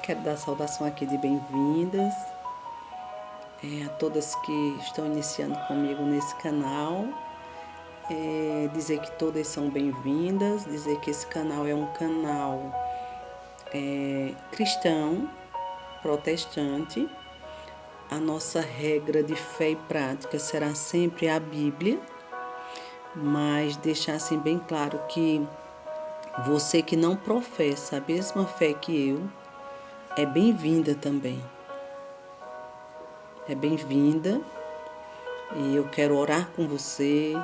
Quero dar saudação aqui de bem-vindas a todas que estão iniciando comigo nesse canal. Dizer que todas são bem-vindas, dizer que esse canal é um canal cristão, protestante. A nossa regra de fé e prática será sempre a Bíblia, mas deixar assim bem claro que você que não professa a mesma fé que eu, é bem-vinda também. É bem-vinda e eu quero orar com você,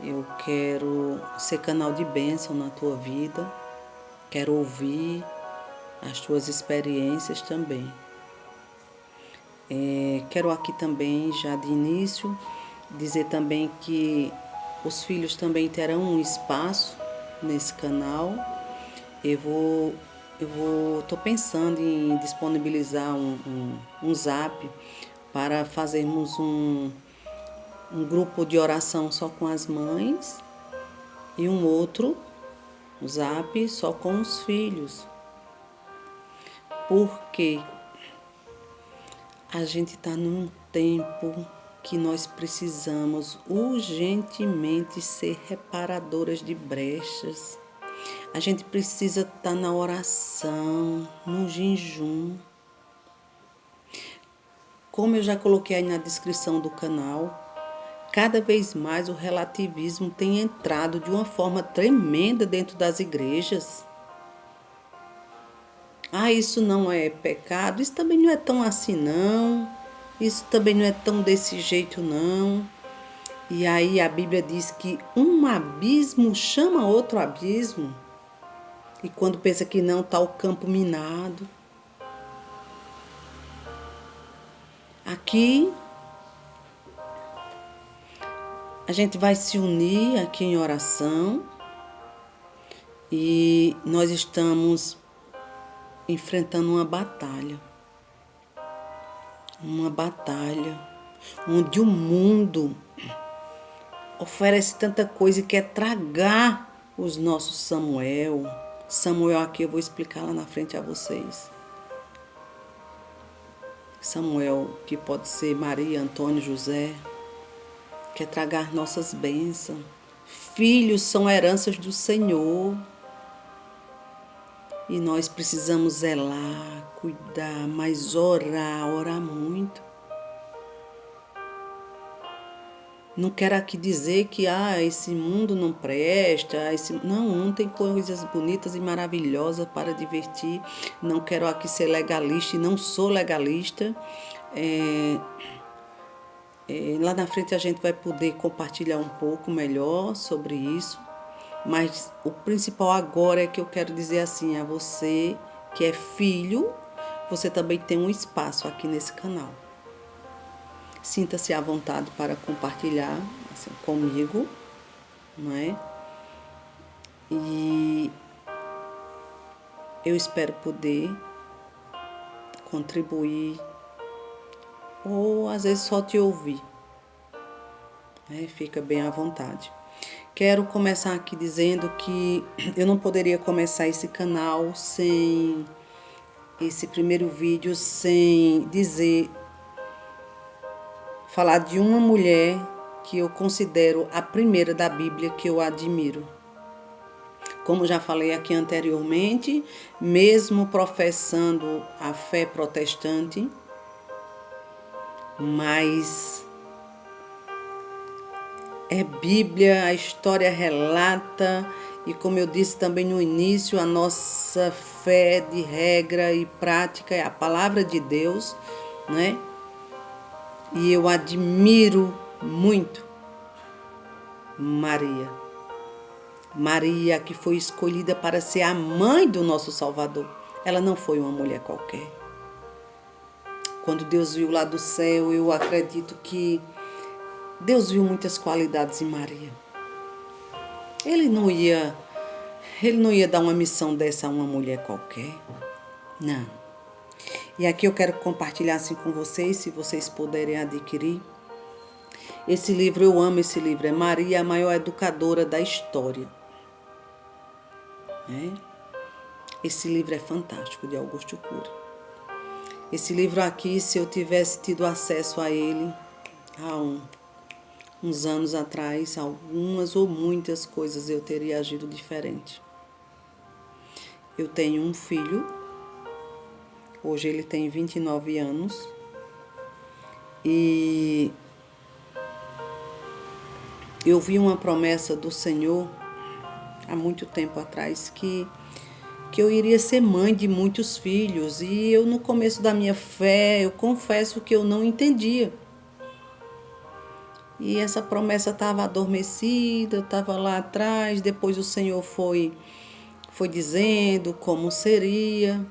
eu quero ser canal de bênção na tua vida, quero ouvir as tuas experiências também. Quero aqui também, já de início, dizer também que os filhos também terão um espaço nesse canal. Tô pensando em disponibilizar um zap para fazermos um grupo de oração só com as mães e um outro zap só com os filhos. Porque a gente está num tempo que nós precisamos urgentemente ser reparadoras de brechas. A gente precisa estar na oração, no jejum. Como eu já coloquei aí na descrição do canal, cada vez mais o relativismo tem entrado de uma forma tremenda dentro das igrejas. Isso não é pecado, isso também não é tão assim não, isso também não é tão desse jeito não. E aí a Bíblia diz que um abismo chama outro abismo. E quando pensa que não, está o campo minado. Aqui a gente vai se unir aqui em oração e nós estamos enfrentando uma batalha onde o mundo oferece tanta coisa e quer tragar os nossos Samuel. Samuel aqui eu vou explicar lá na frente a vocês. Samuel, que pode ser Maria, Antônio, José, quer tragar nossas bênçãos. Filhos são heranças do Senhor. E nós precisamos zelar, cuidar, mas orar muito. Não quero aqui dizer que esse mundo não presta, não tem coisas bonitas e maravilhosas para divertir. Não quero aqui ser legalista e não sou legalista. Lá na frente a gente vai poder compartilhar um pouco melhor sobre isso. Mas o principal agora é que eu quero dizer assim a você que é filho, você também tem um espaço aqui nesse canal. Sinta-se à vontade para compartilhar assim, comigo, não é? E eu espero poder contribuir ou às vezes só te ouvir. Fica bem à vontade. Quero começar aqui dizendo que eu não poderia começar esse canal sem esse primeiro vídeo, sem falar de uma mulher que eu considero a primeira da Bíblia que eu admiro. Como já falei aqui anteriormente, mesmo professando a fé protestante, mas é Bíblia, a história relata, e como eu disse também no início, a nossa fé de regra e prática é a palavra de Deus, né? E eu admiro muito Maria. Maria, que foi escolhida para ser a mãe do nosso Salvador. Ela não foi uma mulher qualquer. Quando Deus viu lá do céu, eu acredito que Deus viu muitas qualidades em Maria. Ele não ia dar uma missão dessa a uma mulher qualquer. Não. E aqui eu quero compartilhar assim com vocês, se vocês puderem adquirir. Esse livro, eu amo esse livro. É Maria, a maior educadora da história. Esse livro é fantástico, de Augusto Cury. Esse livro aqui, se eu tivesse tido acesso a ele há uns anos atrás, algumas ou muitas coisas eu teria agido diferente. Eu tenho um filho, hoje ele tem 29 anos, e eu vi uma promessa do Senhor há muito tempo atrás que eu iria ser mãe de muitos filhos, e eu no começo da minha fé, eu confesso que eu não entendia. E essa promessa estava adormecida, estava lá atrás, depois o Senhor foi dizendo como seria.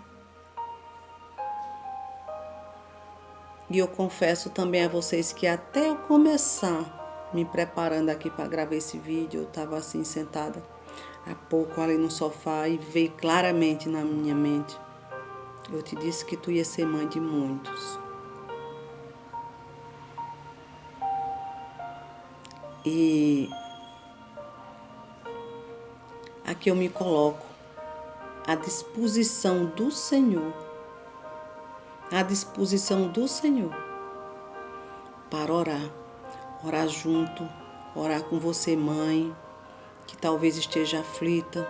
E eu confesso também a vocês que até eu começar me preparando aqui para gravar esse vídeo, eu estava assim sentada há pouco ali no sofá e veio claramente na minha mente: eu te disse que tu ia ser mãe de muitos. E aqui eu me coloco à disposição do Senhor, para orar junto, orar com você, mãe, que talvez esteja aflita,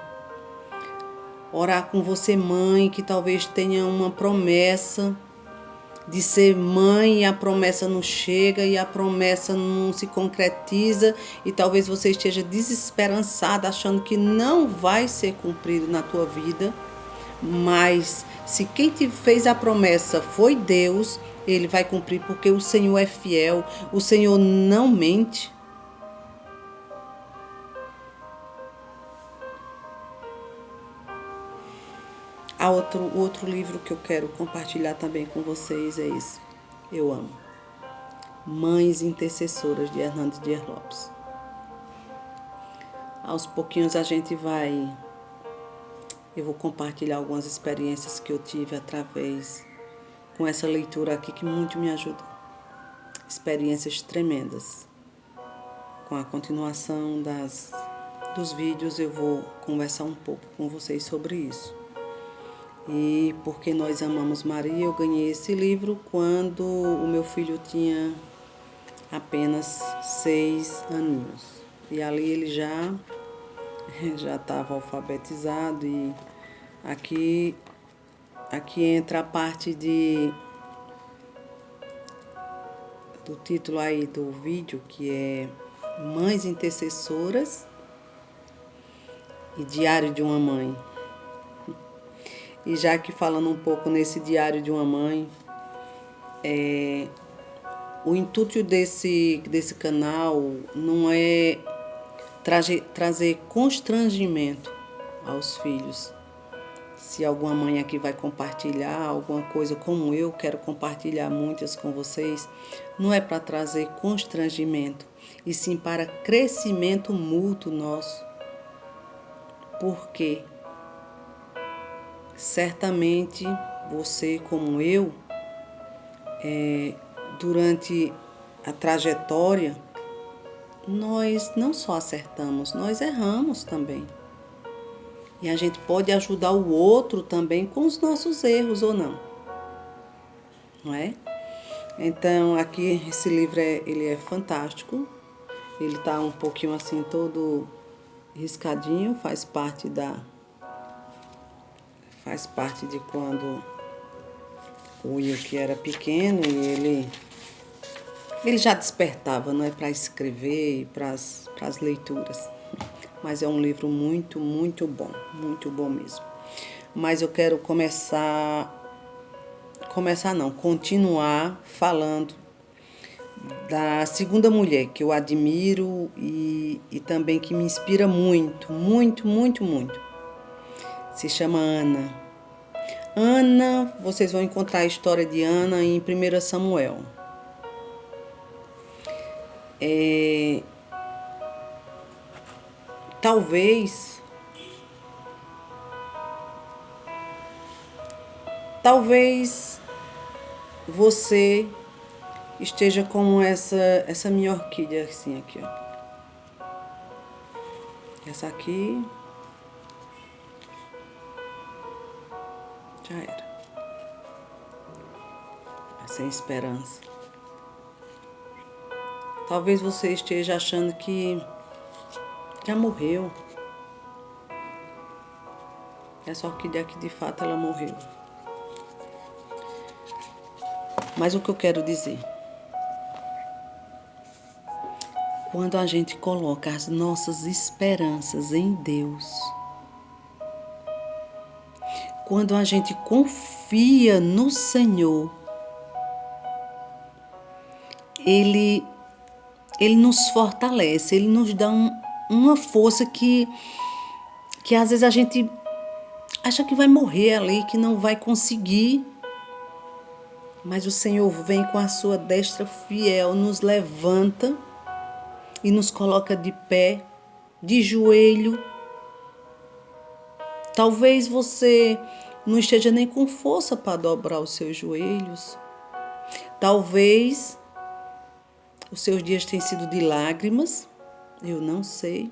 orar com você, mãe, que talvez tenha uma promessa de ser mãe e a promessa não chega e a promessa não se concretiza, e talvez você esteja desesperançada achando que não vai ser cumprido na tua vida, mas se quem te fez a promessa foi Deus, Ele vai cumprir, porque o Senhor é fiel, o Senhor não mente. Outro livro que eu quero compartilhar também com vocês é esse. Eu amo. Mães Intercessoras, de Hernandes Dias Lopes. Aos pouquinhos eu vou compartilhar algumas experiências que eu tive com essa leitura aqui, que muito me ajudou. Experiências tremendas. Com a continuação dos vídeos eu vou conversar um pouco com vocês sobre isso. E porque nós amamos Maria, eu ganhei esse livro quando o meu filho tinha apenas 6 aninhos. E ali ele já estava alfabetizado, e aqui entra a parte do título aí do vídeo, que é Mães Intercessoras e Diário de uma Mãe. E já que falando um pouco nesse Diário de uma Mãe, o intuito desse canal não é trazer constrangimento aos filhos. Se alguma mãe aqui vai compartilhar alguma coisa, como eu quero compartilhar muitas com vocês, não é para trazer constrangimento, e sim para crescimento mútuo nosso. Porque certamente você, como eu, durante a trajetória, nós não só acertamos, nós erramos também. E a gente pode ajudar o outro também com os nossos erros, ou não? Não é? Então, aqui esse livro ele é fantástico. Ele tá um pouquinho assim, todo riscadinho, faz parte de quando o Will, que era pequeno, e ele já despertava, não é, para escrever e para as leituras. Mas é um livro muito, muito bom mesmo. Mas eu quero continuar falando da segunda mulher que eu admiro e também que me inspira muito. Se chama Ana. Ana, vocês vão encontrar a história de Ana em 1 Samuel. Talvez você esteja como essa minha orquídea assim aqui, ó. Essa aqui já era. sem esperança. Talvez você esteja achando que já morreu. É só que de fato ela morreu. Mas o que eu quero dizer? Quando a gente coloca as nossas esperanças em Deus, quando a gente confia no Senhor, Ele nos fortalece, Ele nos dá uma força que às vezes a gente acha que vai morrer ali, que não vai conseguir. Mas o Senhor vem com a sua destra fiel, nos levanta e nos coloca de pé, de joelho. Talvez você não esteja nem com força para dobrar os seus joelhos. Talvez os seus dias tenham sido de lágrimas, eu não sei.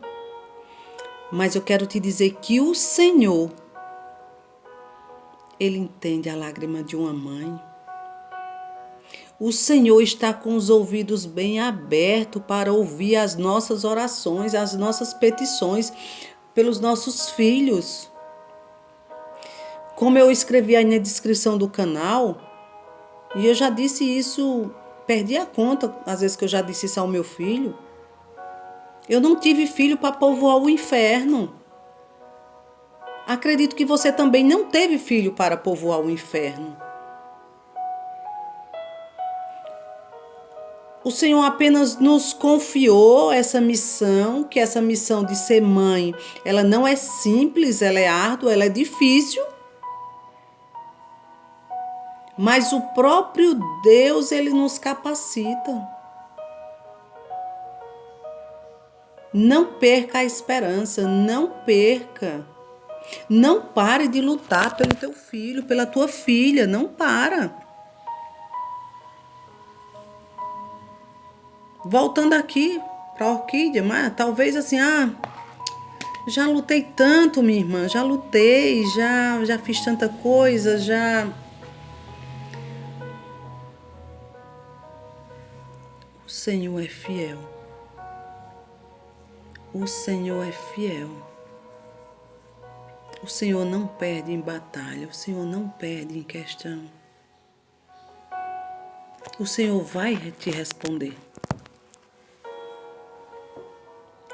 Mas eu quero te dizer que o Senhor, Ele entende a lágrima de uma mãe. O Senhor está com os ouvidos bem abertos para ouvir as nossas orações, as nossas petições pelos nossos filhos. Como eu escrevi aí na descrição do canal, e eu já disse isso, perdi a conta, às vezes que eu já disse isso ao meu filho. Eu não tive filho para povoar o inferno. Acredito que você também não teve filho para povoar o inferno. O Senhor apenas nos confiou essa missão, que essa missão de ser mãe, ela não é simples, ela é árdua, ela é difícil. Mas o próprio Deus, Ele nos capacita. Não perca a esperança, não perca. Não pare de lutar pelo teu filho, pela tua filha, não para. Voltando aqui para a orquídea, mas talvez assim, já lutei tanto, minha irmã, já lutei, já fiz tanta coisa, já... O Senhor é fiel. O Senhor é fiel. O Senhor não perde em batalha, o Senhor não perde em questão. O Senhor vai te responder.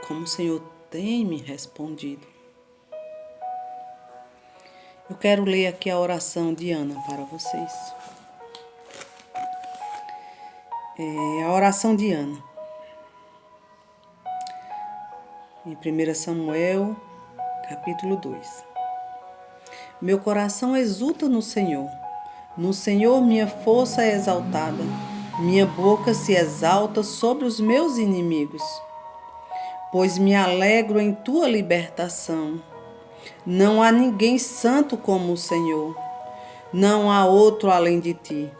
Como o Senhor tem me respondido. Eu quero ler aqui a oração de Ana para vocês. A oração de Ana. Em 1 Samuel, capítulo 2. Meu coração exulta no Senhor. No Senhor minha força é exaltada. Minha boca se exalta sobre os meus inimigos. Pois me alegro em tua libertação. Não há ninguém santo como o Senhor. Não há outro além de ti.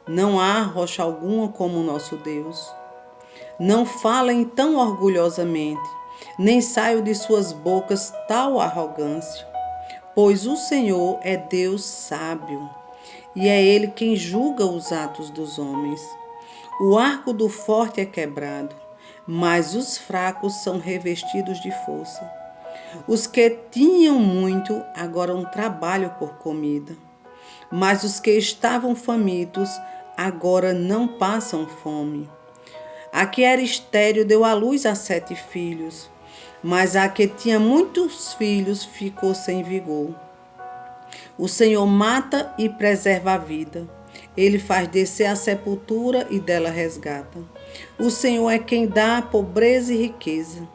Não há rocha alguma como o nosso Deus. Não falem tão orgulhosamente, nem saio de suas bocas tal arrogância. Pois o Senhor é Deus sábio, e é Ele quem julga os atos dos homens. O arco do forte é quebrado, mas os fracos são revestidos de força. Os que tinham muito agora trabalham por comida, mas os que estavam famintos agora não passam fome. A que era estéril deu à luz a 7 filhos, mas a que tinha muitos filhos ficou sem vigor. O Senhor mata e preserva a vida. Ele faz descer a sepultura e dela resgata. O Senhor é quem dá pobreza e riqueza.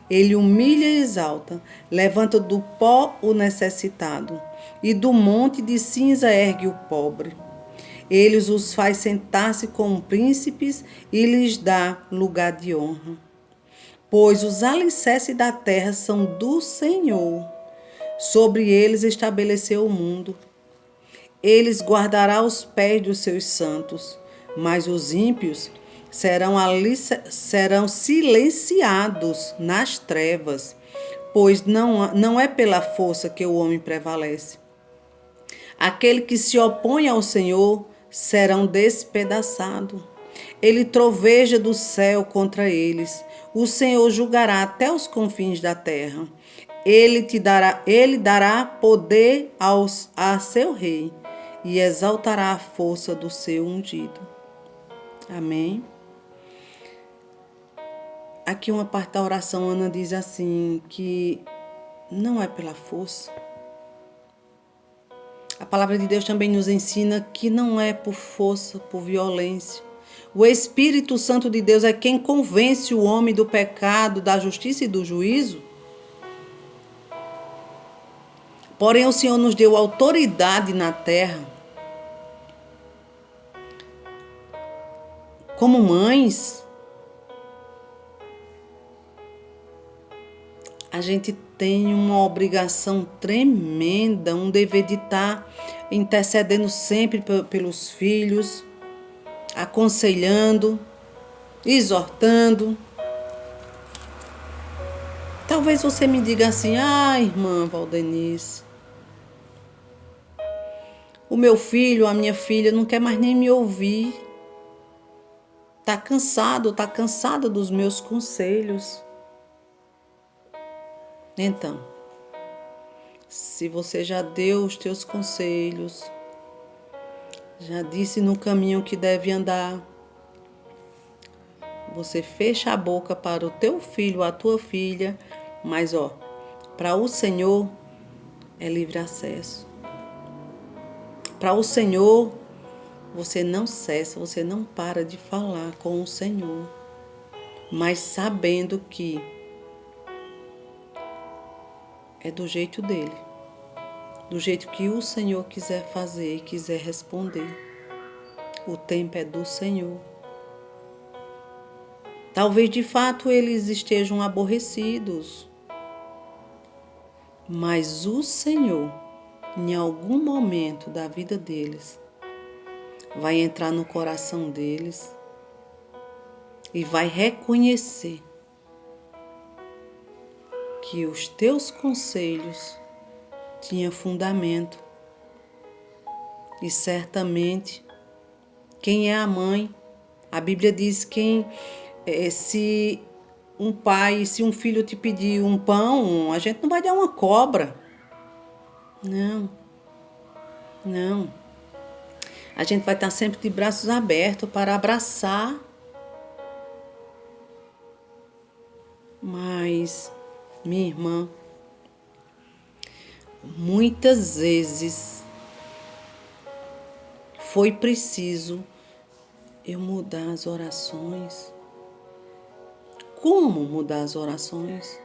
Ele humilha e exalta, levanta do pó o necessitado, e do monte de cinza ergue o pobre. Ele os faz sentar-se como príncipes e lhes dá lugar de honra. Pois os alicerces da terra são do Senhor. Sobre eles estabeleceu o mundo. Eles guardará os pés dos seus santos, mas os ímpios serão silenciados nas trevas, pois não é pela força que o homem prevalece. Aquele que se opõe ao Senhor serão despedaçados. Ele troveja do céu contra eles. O Senhor julgará até os confins da terra. Ele dará poder a seu rei e exaltará a força do seu ungido. Amém. Aqui uma parte da oração, Ana diz assim, que não é pela força. A palavra de Deus também nos ensina que não é por força, por violência. O Espírito Santo de Deus é quem convence o homem do pecado, da justiça e do juízo. Porém, o Senhor nos deu autoridade na terra. Como mães, a gente tem uma obrigação tremenda, um dever de estar intercedendo sempre pelos filhos, aconselhando, exortando. Talvez você me diga assim, irmã Valdenice, o meu filho, a minha filha não quer mais nem me ouvir. Tá cansada dos meus conselhos. Então, se você já deu os teus conselhos, já disse no caminho que deve andar, você fecha a boca para o teu filho, a tua filha, mas para o Senhor é livre acesso. Para o Senhor, você não cessa, você não para de falar com o Senhor, mas sabendo que é do jeito dele, do jeito que o Senhor quiser fazer e quiser responder. O tempo é do Senhor. Talvez de fato eles estejam aborrecidos, mas o Senhor, em algum momento da vida deles, vai entrar no coração deles e vai reconhecer que os teus conselhos tinham fundamento. E certamente, quem é a mãe? A Bíblia diz que se um filho te pedir um pão, a gente não vai dar uma cobra. Não. A gente vai estar sempre de braços abertos para abraçar. Mas, minha irmã, muitas vezes foi preciso eu mudar as orações. Como mudar as orações?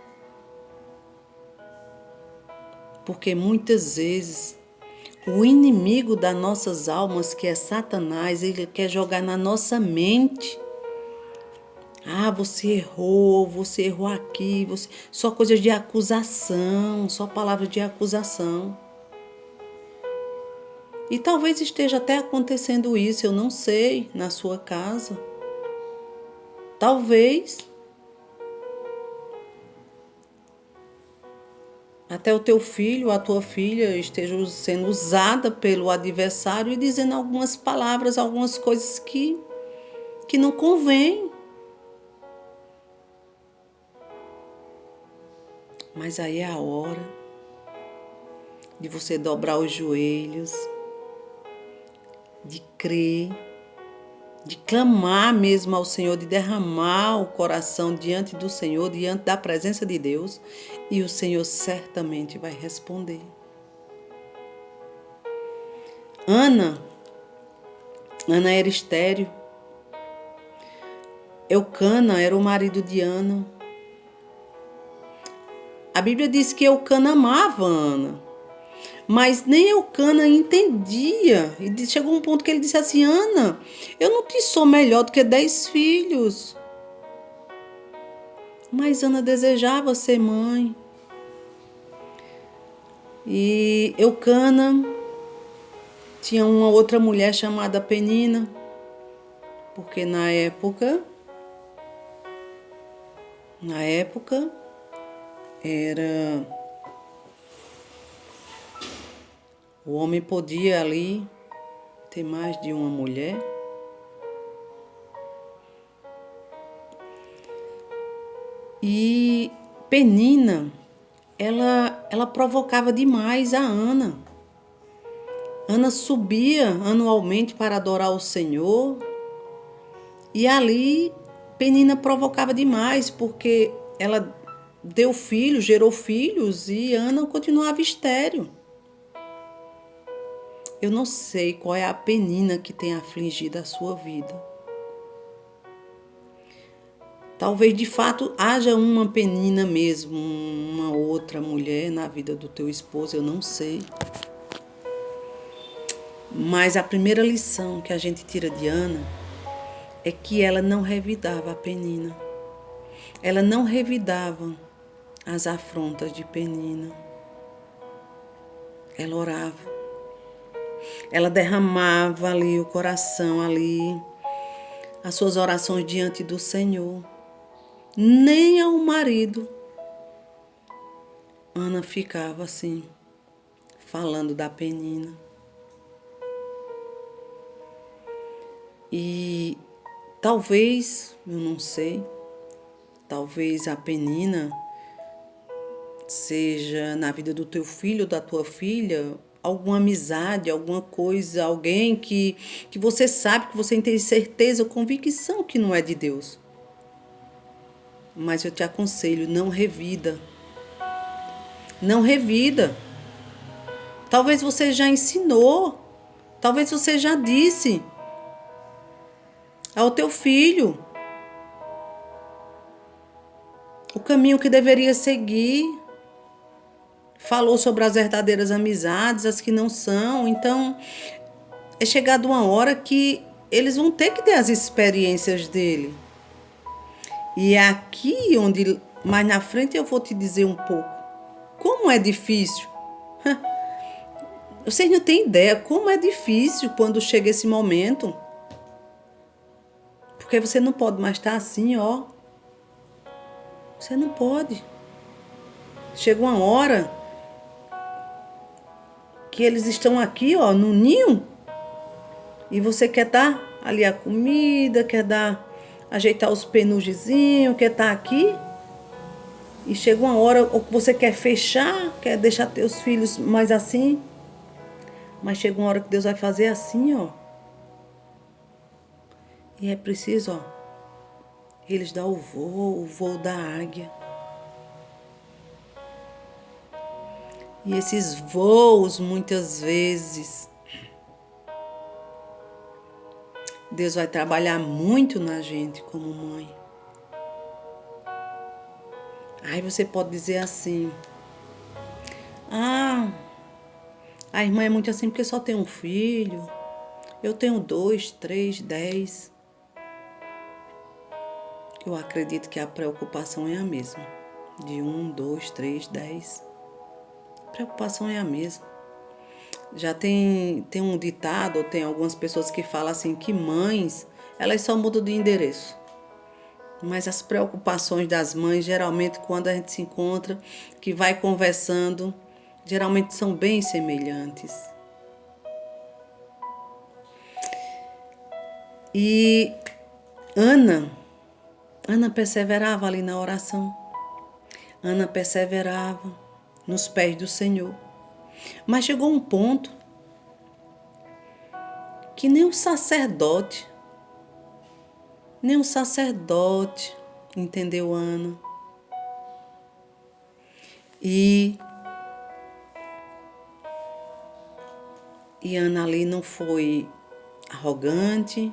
Porque muitas vezes o inimigo das nossas almas, que é Satanás, ele quer jogar na nossa mente. Você errou aqui, só coisas de acusação, só palavras de acusação. E talvez esteja até acontecendo isso, eu não sei, na sua casa. Talvez. Até o teu filho, a tua filha esteja sendo usada pelo adversário e dizendo algumas palavras, algumas coisas que não convém. Mas aí é a hora de você dobrar os joelhos, de crer, de clamar mesmo ao Senhor, de derramar o coração diante do Senhor, diante da presença de Deus, e o Senhor certamente vai responder. Ana era estéril. Eucana era o marido de Ana. A Bíblia diz que Eucana amava Ana, mas nem Eucana entendia. E chegou um ponto que ele disse assim, Ana, eu não te sou melhor do que 10 filhos. Mas Ana desejava ser mãe. E Eucana tinha uma outra mulher chamada Penina, porque na época era o homem podia ali ter mais de uma mulher? E Penina, ela provocava demais a Ana. Ana subia anualmente para adorar o Senhor. E ali Penina provocava demais, porque ela deu filhos, gerou filhos, e Ana continuava estéril. Eu não sei qual é a Penina que tem afligido a sua vida. Talvez de fato haja uma Penina mesmo, uma outra mulher na vida do teu esposo, eu não sei. Mas a primeira lição que a gente tira de Ana é que ela não revidava a Penina. Ela não revidava as afrontas de Penina. Ela orava. Ela derramava ali o coração, ali, as suas orações diante do Senhor. Nem ao marido Ana ficava assim, falando da Penina. E talvez, eu não sei, talvez a Penina seja na vida do teu filho ou da tua filha alguma amizade, alguma coisa, alguém que você sabe, que você tem certeza, convicção que não é de Deus. Mas eu te aconselho, não revida. Não revida. Talvez você já ensinou, talvez você já disse ao teu filho o caminho que deveria seguir. Falou sobre as verdadeiras amizades, as que não são. Então, é chegado uma hora que eles vão ter que ter as experiências dele. E é aqui onde, mais na frente, eu vou te dizer um pouco. Como é difícil. Vocês não têm ideia como é difícil quando chega esse momento. Porque você não pode mais estar assim, ó. Você não pode. Chega uma hora que eles estão aqui, ó, no ninho. E você quer dar ali a comida, quer ajeitar os penugezinhos, quer estar aqui. E chega uma hora ou que você quer fechar, quer deixar teus filhos mais assim. Mas chega uma hora que Deus vai fazer assim, ó. E é preciso, ó, eles dão o voo da águia. E esses voos, muitas vezes, Deus vai trabalhar muito na gente como mãe. Aí você pode dizer assim, a irmã é muito assim porque só tem um filho. Eu tenho 2, 3, 10. Eu acredito que a preocupação é a mesma. De 1, 2, 3, 10. A preocupação é a mesma. Já tem um ditado, ou tem algumas pessoas que falam assim, que mães, elas só mudam de endereço. Mas as preocupações das mães, geralmente, quando a gente se encontra, que vai conversando, geralmente são bem semelhantes. E Ana perseverava ali na oração. Ana perseverava nos pés do Senhor. Mas chegou um ponto que nem o sacerdote, entendeu, Ana? E Ana ali não foi arrogante.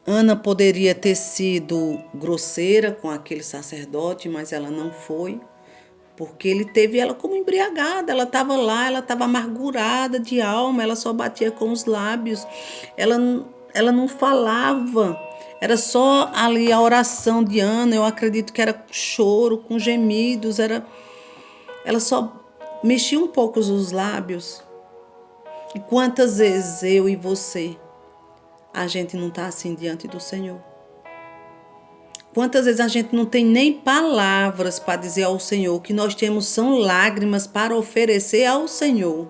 Ana poderia ter sido grosseira com aquele sacerdote, mas ela não foi, porque ele teve ela como embriagada. Ela estava lá, ela estava amargurada de alma, ela só batia com os lábios, ela não falava, era só ali a oração de Ana. Eu acredito que era com choro, com gemidos, ela só mexia um pouco os lábios. E quantas vezes eu e você, a gente não está assim diante do Senhor? Quantas vezes a gente não tem nem palavras para dizer ao Senhor, o que nós temos são lágrimas para oferecer ao Senhor.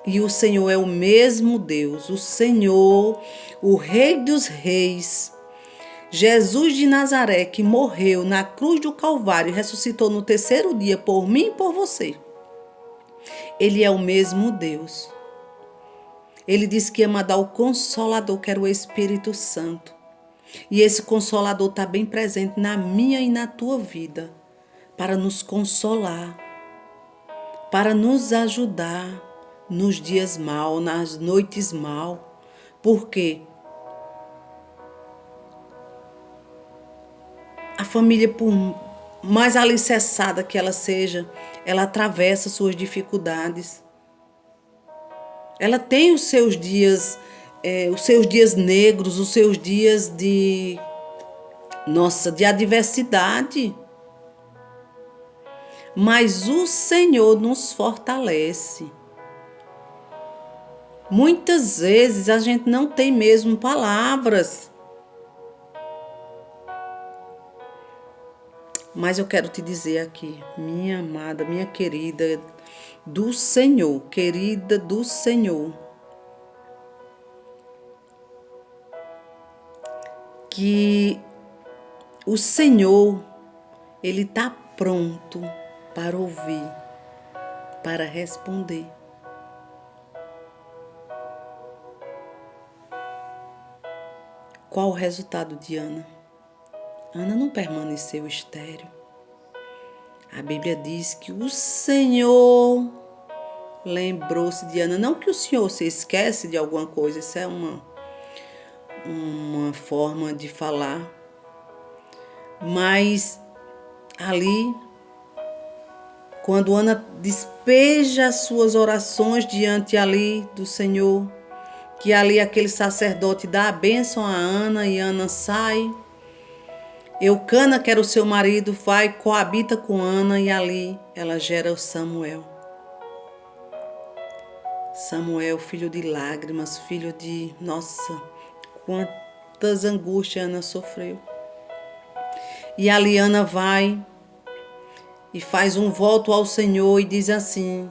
E o Senhor é o mesmo Deus, o Senhor, o Rei dos Reis, Jesus de Nazaré, que morreu na cruz do Calvário e ressuscitou no terceiro dia por mim e por você. Ele é o mesmo Deus. Ele disse que ia mandar o Consolador, que era o Espírito Santo. E esse Consolador está bem presente na minha e na tua vida, para nos consolar, para nos ajudar nos dias maus, nas noites maus. Por quê? A família, por mais alicerçada que ela seja, ela atravessa suas dificuldades. Ela tem os seus dias negros, os seus dias de adversidade. Mas o Senhor nos fortalece. Muitas vezes a gente não tem mesmo palavras. Mas eu quero te dizer aqui, minha amada, minha querida do Senhor, querida do Senhor, que o Senhor, Ele está pronto para ouvir, para responder. Qual o resultado de Ana? Ana não permaneceu estéril. A Bíblia diz que o Senhor lembrou-se de Ana. Não que o Senhor se esquece de alguma coisa, isso é uma forma de falar. Mas ali, quando Ana despeja as suas orações diante ali do Senhor, que ali aquele sacerdote dá a bênção a Ana e Ana sai. Eucana, que era o seu marido, vai, coabita com Ana e ali ela gera o Samuel. Samuel, filho de lágrimas, filho de... Nossa, quantas angústias Ana sofreu. E ali Ana vai e faz um voto ao Senhor e diz assim,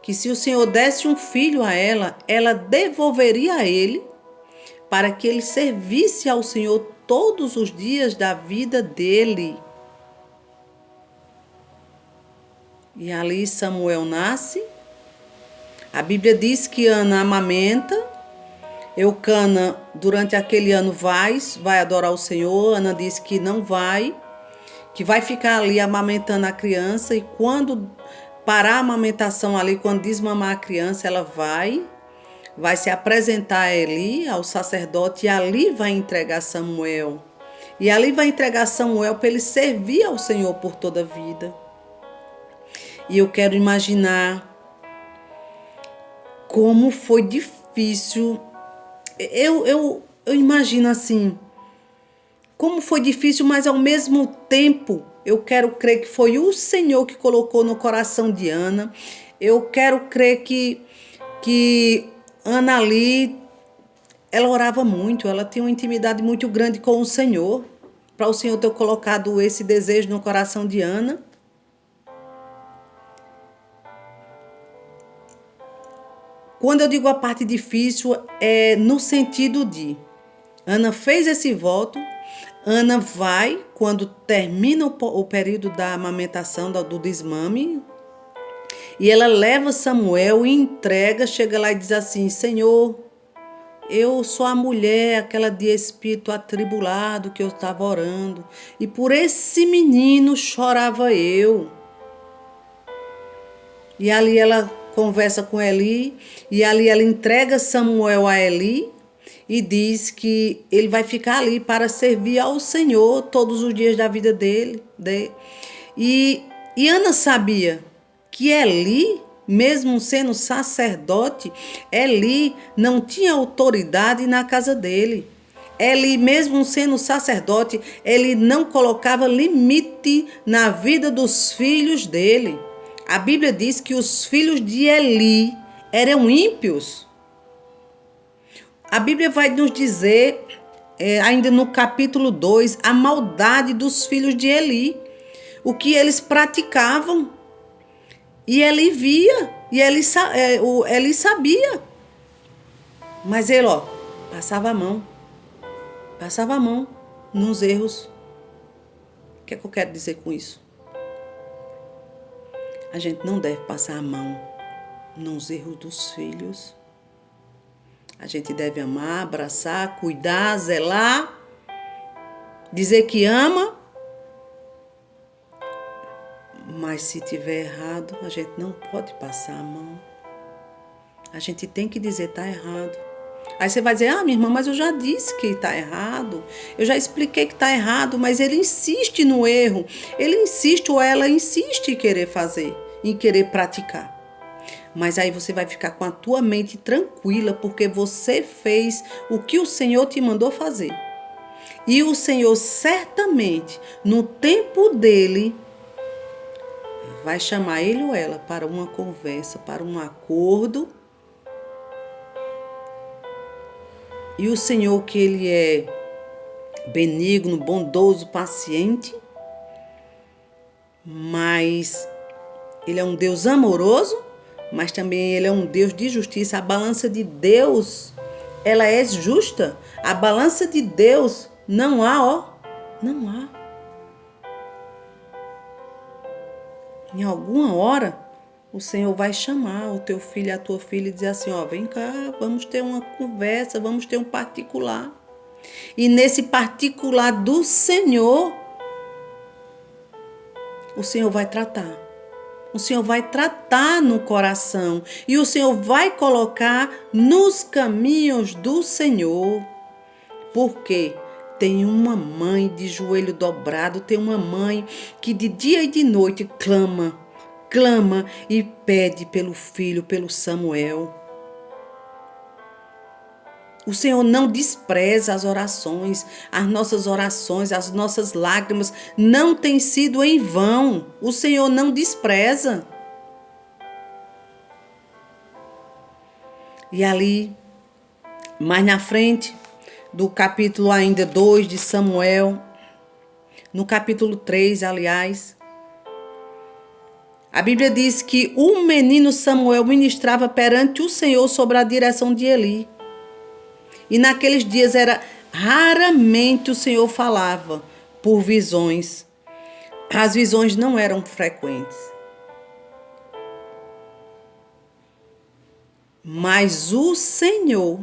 que se o Senhor desse um filho a ela, ela devolveria a ele para que ele servisse ao Senhor todos os dias da vida dele. E ali Samuel nasce. A Bíblia diz que Ana amamenta. Eucana, durante aquele ano, vai adorar o Senhor. Ana diz que não vai, que vai ficar ali amamentando a criança. E quando parar a amamentação ali, quando desmamar a criança, ela vai se apresentar a Eli, ao sacerdote, e ali vai entregar Samuel. E ali vai entregar Samuel para ele servir ao Senhor por toda a vida. E eu quero imaginar como foi difícil. Eu imagino assim, como foi difícil, mas ao mesmo tempo eu quero crer que foi o Senhor que colocou no coração de Ana. Eu quero crer que Ana ali, ela orava muito, ela tinha uma intimidade muito grande com o Senhor, para o Senhor ter colocado esse desejo no coração de Ana. Quando eu digo a parte difícil, é no sentido de Ana fez esse voto, Ana vai, quando termina o período da amamentação, do desmame, e ela leva Samuel e entrega, chega lá e diz assim, Senhor, eu sou a mulher, aquela de espírito atribulado que eu estava orando, e por esse menino chorava eu. E ali ela conversa com Eli, e ali ela entrega Samuel a Eli, e diz que ele vai ficar ali para servir ao Senhor todos os dias da vida dele. E Ana sabia que Eli, mesmo sendo sacerdote, Eli não tinha autoridade na casa dele. Eli, mesmo sendo sacerdote, ele não colocava limite na vida dos filhos dele. A Bíblia diz que os filhos de Eli eram ímpios. A Bíblia vai nos dizer ainda no capítulo 2, a maldade dos filhos de Eli, o que eles praticavam. E Eli via, e Eli sabia. Mas ele, passava a mão nos erros. O que é que eu quero dizer com isso? A gente não deve passar a mão nos erros dos filhos. A gente deve amar, abraçar, cuidar, zelar, dizer que ama. Mas se tiver errado, a gente não pode passar a mão. A gente tem que dizer tá errado. Aí você vai dizer, minha irmã, mas eu já disse que está errado. Eu já expliquei que está errado, mas ele insiste no erro. Ele insiste ou ela insiste em querer fazer, em querer praticar. Mas aí você vai ficar com a tua mente tranquila, porque você fez o que o Senhor te mandou fazer. E o Senhor certamente, no tempo dele, vai chamar ele ou ela para uma conversa, para um acordo. E o Senhor, que ele é benigno, bondoso, paciente, mas ele é um Deus amoroso, mas também ele é um Deus de justiça. A balança de Deus, ela é justa. A balança de Deus não há, não há. Em alguma hora, o Senhor vai chamar o teu filho e a tua filha e dizer assim, vem cá, vamos ter uma conversa, vamos ter um particular. E nesse particular do Senhor, o Senhor vai tratar. O Senhor vai tratar no coração. E o Senhor vai colocar nos caminhos do Senhor. Porque tem uma mãe de joelho dobrado, tem uma mãe que de dia e de noite clama e pede pelo filho, pelo Samuel. O Senhor não despreza as orações, as nossas lágrimas não têm sido em vão. O Senhor não despreza. E ali, mais na frente, do capítulo ainda 2 de Samuel, no capítulo 3, aliás, a Bíblia diz que o menino Samuel ministrava perante o Senhor sobre a direção de Eli. E naqueles dias raramente o Senhor falava por visões. As visões não eram frequentes. Mas o Senhor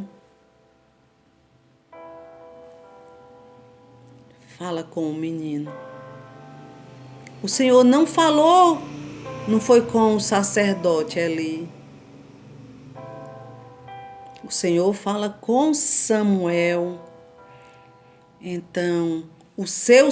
fala com o menino. O Senhor não falou, não foi com o sacerdote Eli. O Senhor fala com Samuel. Então, o seu